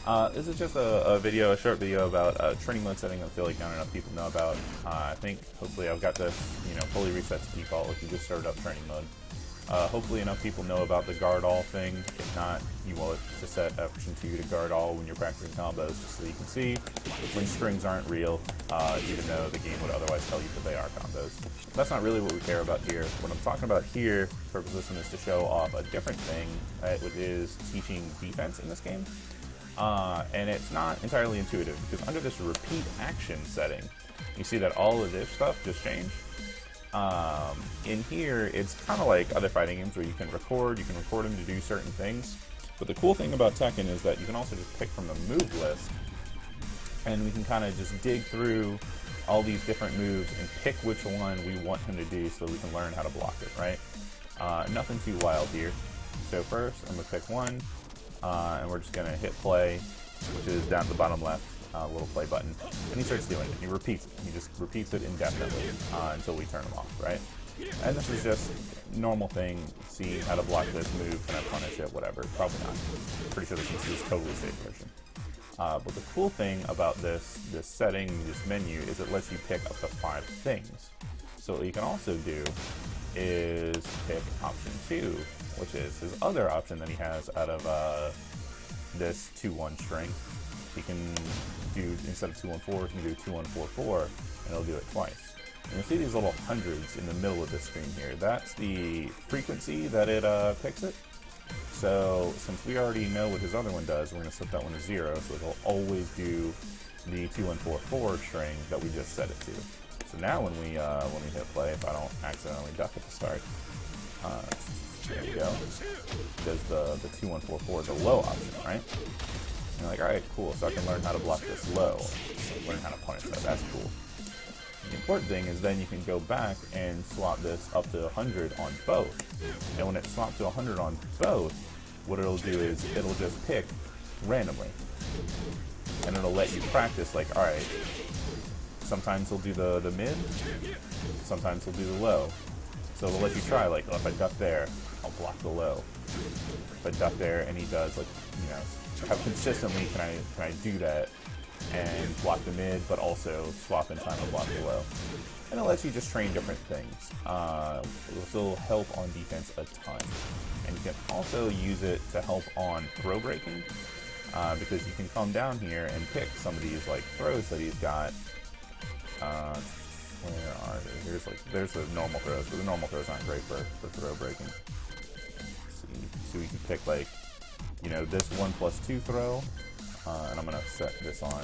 This is just a short video about training mode setting. I feel like not enough people know about. I think hopefully I've got this, fully reset to default if you just started up training mode. Hopefully enough people know about the guard all thing. If not, you want to set option 2 to guard all when you're practicing combos, just so you can see when strings aren't real, even though the game would otherwise tell you that they are combos. That's not really what we care about here. What I'm talking about here, the purpose of this is to show off a different thing, which is teaching defense in this game. And it's not entirely intuitive, because under this repeat action setting, you see that all of this stuff just changed. In here, it's kind of like other fighting games where you can record them to do certain things. But the cool thing about Tekken is that you can also just pick from the move list, and we can kind of just dig through all these different moves and pick which one we want him to do so we can learn how to block it, right? Nothing too wild here. So first, I'm going to pick one, and we're just going to hit play, which is down at the bottom left. Little play button, and he starts doing it. He repeats it. He just repeats it indefinitely until we turn him off, right? And this is just normal thing. See how to block this move, can I punish it, whatever. Probably not. Pretty sure this is totally safe version. But the cool thing about this setting, this menu, is it lets you pick up to 5 things. So what you can also do is pick option 2, which is his other option that he has out of this 2-1 string. He can do, instead of 2-1-4, he can do 2-1-4-4, and it'll do it twice. And you'll see these little hundreds in the middle of the screen here. That's the frequency that it picks it. So since we already know what his other one does, we're going to set that one to 0, so it'll always do the 2-1-4-4 string that we just set it to. So now when we hit play, if I don't accidentally duck at the start, there we go. Does the 2-1-4-4, the low option, right? And you're like, alright, cool, so I can learn how to block this low, learn how to punish that, that's cool. The important thing is then you can go back and swap this up to 100 on both. And when it's swapped to 100 on both, what it'll do is it'll just pick randomly. And it'll let you practice, like, alright, sometimes he'll do the mid, sometimes he'll do the low. So it'll let you try, like, oh, if I duck there, I'll block the low. If I duck there and he does, like, how consistently can I do that and block the mid, but also swap in time and block the low. And it lets you just train different things. It will still help on defense a ton. And you can also use it to help on throw breaking, because you can come down here and pick some of these like throws that he's got. Where are they? There's the normal throws, but the normal throws aren't great for throw breaking. So we can pick like, this 1+2 throw, and I'm going to set this on,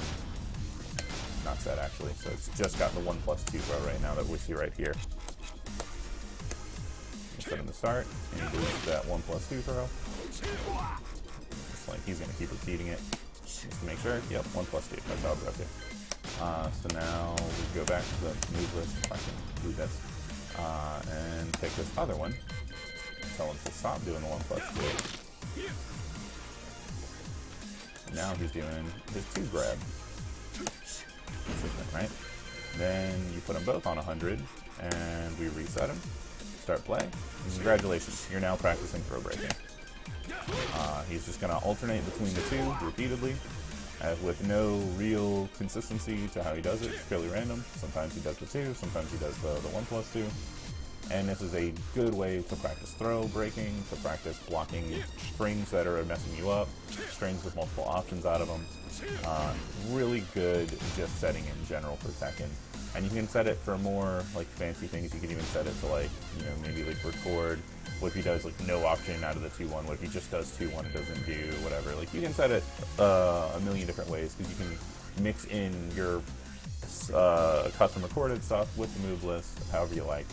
not set actually, so it's just got the 1+2 throw right now that we see right here. Set him to start, and he does that 1+2 throw. Just like he's going to keep repeating it, just to make sure. Yep, 1+2, that's how it's okay. So now we go back to the move list, if I can do this, and take this other one, tell him to stop doing the 1+2. Now he's doing his 2 grab. Consistent, right? Then you put them both on 100, and we reset him. Start play. Congratulations, you're now practicing throw breaking. He's just going to alternate between the 2 repeatedly, with no real consistency to how he does it. It's purely random. Sometimes he does the 2, sometimes he does the 1+2. And this is a good way to practice throw breaking, to practice blocking strings that are messing you up, strings with multiple options out of them. Really good just setting in general for Tekken. And you can set it for more like fancy things. You can even set it to like, maybe like record. What if he does like no option out of the 2-1? What if he just does 2-1 and doesn't do whatever? Like you can set it a million different ways, because you can mix in your custom recorded stuff with the move list, however you like.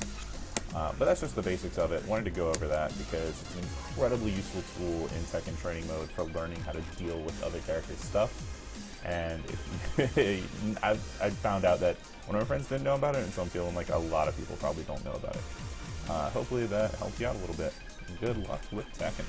But that's just the basics of it. Wanted to go over that because it's an incredibly useful tool in Tekken training mode for learning how to deal with other characters' stuff. And if I found out that one of my friends didn't know about it, and so I'm feeling like a lot of people probably don't know about it. Hopefully that helps you out a little bit. Good luck with Tekken.